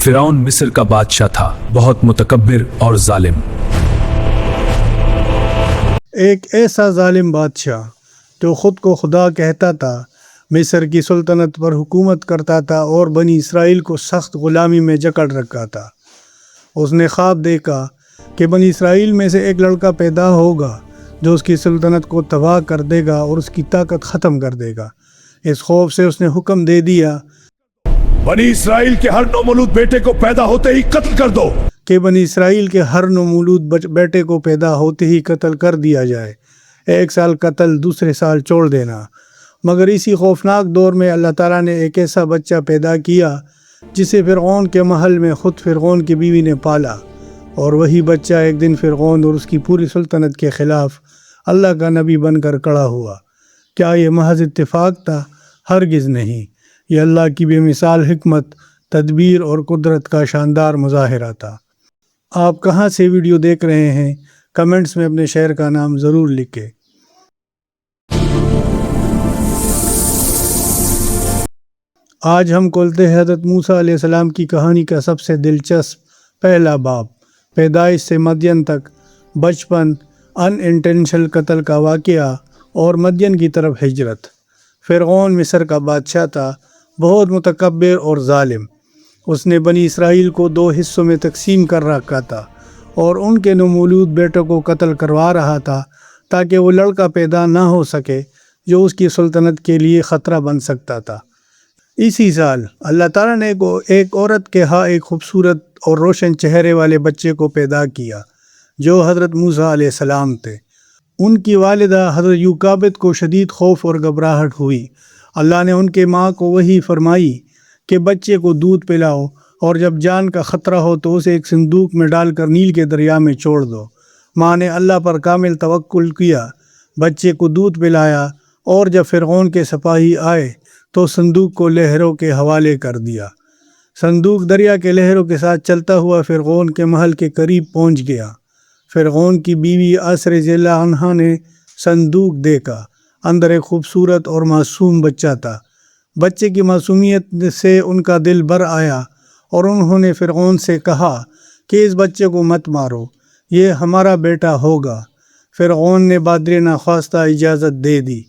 फिरौन मिस्र का बादशाह था, बहुत मुतकब्बिर और जालिम। एक ऐसा जालिम बादशाह जो ख़ुद को खुदा कहता था, मिस्र की सुल्तनत पर हुकूमत करता था और बनी इसराइल को सख्त ग़ुलामी में जकड़ रखा था। उसने ख्वाब देखा कि बनी इसराइल में से एक लड़का पैदा होगा जो उसकी सुल्तनत को तबाह कर देगा और उसकी ताकत ख़त्म कर देगा। इस खौफ से उसने हुक्म दे दिया बनी इसराइल के हर नौमौलूद बेटे को पैदा होते ही कत्ल कर दो कि बनी इसराइल के हर नौमौलूद बेटे को पैदा होते ही कत्ल कर दिया जाए। एक साल कत्ल, दूसरे साल छोड़ देना। मगर इसी खौफनाक दौर में अल्लाह ताला ने एक ऐसा बच्चा पैदा किया जिसे फ़िरऔन के महल में ख़ुद फ़िरऔन की बीवी ने पाला, और वही बच्चा एक दिन फ़िरऔन और उसकी पूरी सुल्तनत के ख़िलाफ़ अल्लाह का नबी बनकर खड़ा हुआ। क्या ये महज इत्तेफाक था? हरगिज़ नहीं। ये अल्लाह की बेमिसाल हिकमत, तदबीर और कुदरत का शानदार मुज़ाहिरा था। आप कहाँ से वीडियो देख रहे हैं? कमेंट्स में अपने शहर का नाम ज़रूर लिखें। आज हम खोलते हैं हज़रत मूसा अलैहिस्सलाम की कहानी का सबसे दिलचस्प पहला बाब, पैदाइश से मदियन तक, बचपन, अनइंटेंशनल कत्ल का वाक़या और मदियन की तरफ हिजरत। फ़िरऔन मिस्र का बादशाह था, बहुत मुतकब्बिर और ज़ालिम। उसने बनी इसराइल को दो हिस्सों में तकसीम कर रखा था और उनके नौमौलूद बेटों को कत्ल करवा रहा था ताकि वो लड़का पैदा ना हो सके जो उसकी सुल्तनत के लिए ख़तरा बन सकता था। इसी साल अल्लाह ताला ने एक औरत के यहाँ एक खूबसूरत और रोशन चेहरे वाले बच्चे को पैदा किया जो हज़रत मूसा अलैहिस्सलाम थे। उनकी वालिदा हज़रत यूकाबित को शदीद खौफ और घबराहट हुई। अल्लाह ने उनके माँ को वही फरमाई कि बच्चे को दूध पिलाओ और जब जान का ख़तरा हो तो उसे एक संदूक में डालकर नील के दरिया में छोड़ दो। माँ ने अल्लाह पर कामिल तवक्कुल किया, बच्चे को दूध पिलाया और जब फ़िरऔन के सिपाही आए तो संदूक को लहरों के हवाले कर दिया। संदूक दरिया के लहरों के साथ चलता हुआ फ़िरऔन के महल के करीब पहुँच गया। फ़िरऔन की बीवी आसर रज़ियल्लाहु अन्हा ने संदूक देखा। अंदर एक खूबसूरत और मासूम बच्चा था। बच्चे की मासूमियत से उनका दिल भर आया और उन्होंने फ़िरऔन से कहा कि इस बच्चे को मत मारो, ये हमारा बेटा होगा। फ़िरऔन ने बादरे नाख्वास्ता इजाज़त दे दी।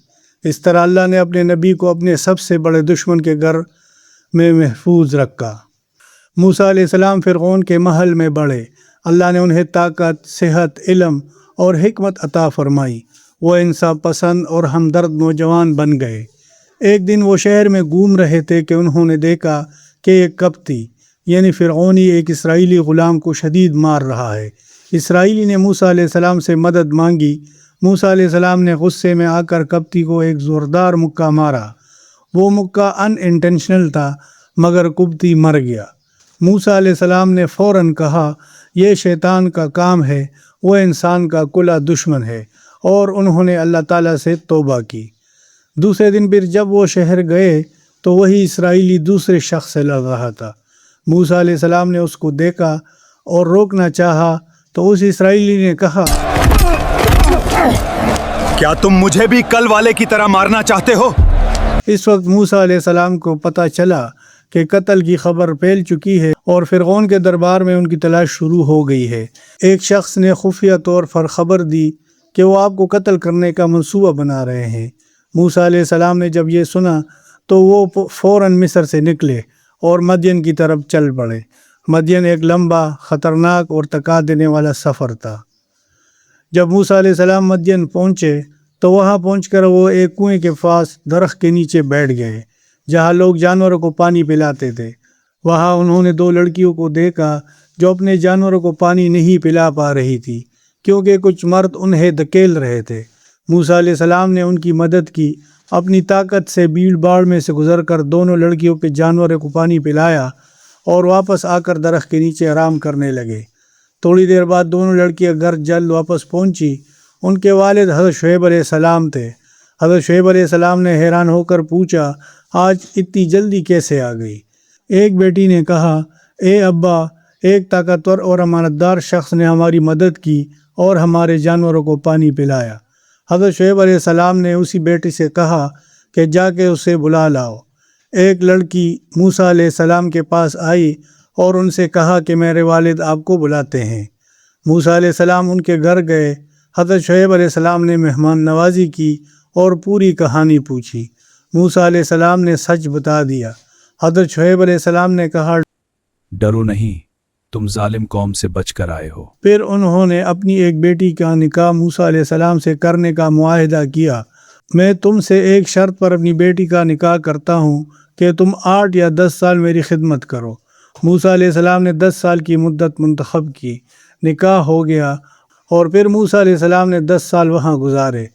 इस तरह अल्लाह ने अपने नबी को अपने सबसे बड़े दुश्मन के घर में महफूज रखा। मूसा अलैहिस्सलाम फ़िरऔन के महल में बढ़े। अल्लाह ने उन्हें ताकत, सेहत, इल्म और हिकमत अता फरमाई। वो इंसाफ पसंद और हमदर्द नौजवान बन गए। एक दिन वो शहर में घूम रहे थे कि उन्होंने देखा कि एक कप्ती यानी फ़िरऔनी एक इसराइली ग़ुलाम को शदीद मार रहा है। इसराइली ने मूसा अलैहिस्सलाम से मदद मांगी। मूसा अलैहिस्सलाम ने गुस्से में आकर कप्ती को एक ज़ोरदार मुक्का मारा। वो मुक्का अनइंटेंशनल था मगर कप्ती मर गया। मूसा अलैहिस्सलाम ने फ़ौरन कहा, यह शैतान का काम है, वो इंसान का कुला दुश्मन है, और उन्होंने अल्लाह ताला से तौबा की। दूसरे दिन फिर जब वो शहर गए तो वही इसराइली दूसरे शख्स से लड़ रहा था। मूसा अलैहिस्सलाम ने उसको देखा और रोकना चाहा तो उस इसराइली ने कहा, क्या तुम मुझे भी कल वाले की तरह मारना चाहते हो? इस वक्त मूसा अलैहिस्सलाम को पता चला कि कत्ल की खबर फैल चुकी है और फ़िरऔन के दरबार में उनकी तलाश शुरू हो गई है। एक शख्स ने खुफिया तौर पर ख़बर दी कि वो आपको कत्ल करने का मंसूबा बना रहे हैं। मूसा अलैहिस्सलाम ने जब ये सुना तो वो फ़ौरन मिस्र से निकले और मदियन की तरफ चल पड़े। मदियन एक लंबा, ख़तरनाक और थका देने वाला सफ़र था। जब मूसा अलैहिस्सलाम मदियन पहुँचे तो वहाँ पहुँचकर वो एक कुएं के पास दरख्त के नीचे बैठ गए जहाँ लोग जानवरों को पानी पिलाते थे। वहाँ उन्होंने दो लड़कियों को देखा जो अपने जानवरों को पानी नहीं पिला पा रही थी क्योंकि कुछ मर्द उन्हें धकेल रहे थे। मूसा अलैहिस्सलाम ने उनकी मदद की। अपनी ताकत से भीड़ भाड़ में से गुजरकर दोनों लड़कियों के जानवरों को पानी पिलाया और वापस आकर दरख्त के नीचे आराम करने लगे। थोड़ी देर बाद दोनों लड़कियां घर जल्द वापस पहुंची। उनके वालिद हज़रत शुएब अलैहिस्सलाम थे। हज़रत शुएब अलैहिस्सलाम ने हैरान होकर पूछा, आज इतनी जल्दी कैसे आ गई? एक बेटी ने कहा, ए अब्बा, एक ताकतवर और अमानतदार शख्स ने हमारी मदद की और हमारे जानवरों को पानी पिलाया। हज़रत शुएब अलैहिस्सलाम ने उसी बेटी से कहा कि जाके उसे बुला लाओ। एक लड़की मूसा अलैहिस्सलाम के पास आई اور ان سے کہا کہ میرے والد آپ کو بلاتے ہیں۔ موسیٰ علیہ السلام ان کے گھر گئے۔ حضرت شعیب علیہ السلام نے مہمان نوازی کی اور پوری کہانی پوچھی۔ موسیٰ علیہ السلام نے سچ بتا دیا۔ حضرت شعیب علیہ السلام نے کہا ڈرو نہیں، تم ظالم قوم سے بچ کر آئے ہو۔ پھر انہوں نے اپنی ایک بیٹی کا نکاح موسیٰ علیہ السلام سے کرنے کا معاہدہ کیا۔ میں تم سے ایک شرط پر اپنی بیٹی کا نکاح کرتا ہوں کہ تم 8 یا 10 سال میری خدمت کرو۔ موسیٰ علیہ السلام نے 10 سال کی مدت منتخب کی۔ نکاح ہو گیا اور پھر موسیٰ علیہ السلام نے 10 سال وہاں گزارے۔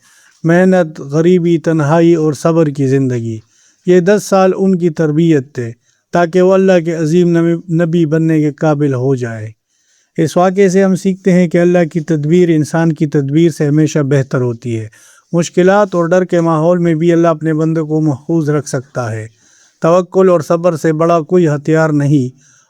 محنت، غریبی، تنہائی اور صبر کی زندگی۔ یہ 10 سال ان کی تربیت تھے تاکہ وہ اللہ کے عظیم نبی بننے کے قابل ہو جائے۔ اس واقعے سے ہم سیکھتے ہیں کہ اللہ کی تدبیر انسان کی تدبیر سے ہمیشہ بہتر ہوتی ہے۔ مشکلات اور ڈر کے ماحول میں بھی اللہ اپنے بندے کو محفوظ رکھ سکتا ہے۔ توکل اور صبر سے بڑا کوئی ہتھیار نہیں،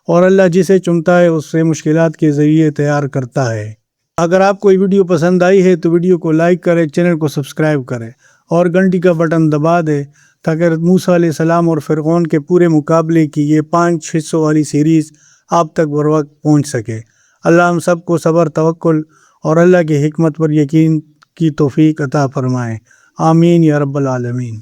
اور اللہ جسے چنتا ہے اس سے مشکلات کے ذریعے تیار کرتا ہے۔ اگر آپ کو یہ ویڈیو پسند آئی ہے تو ویڈیو کو لائک کریں، چینل کو سبسکرائب کریں اور گھنٹی کا بٹن دبا دیں تاکہ موسیٰ علیہ السلام اور فرعون کے پورے مقابلے کی یہ 5 حصوں والی سیریز آپ تک بر وقت پہنچ سکے۔ اللہ ہم سب کو صبر، توکل اور اللہ کی حکمت پر یقین کی توفیق عطا فرمائے۔ آمین یا رب العالمین۔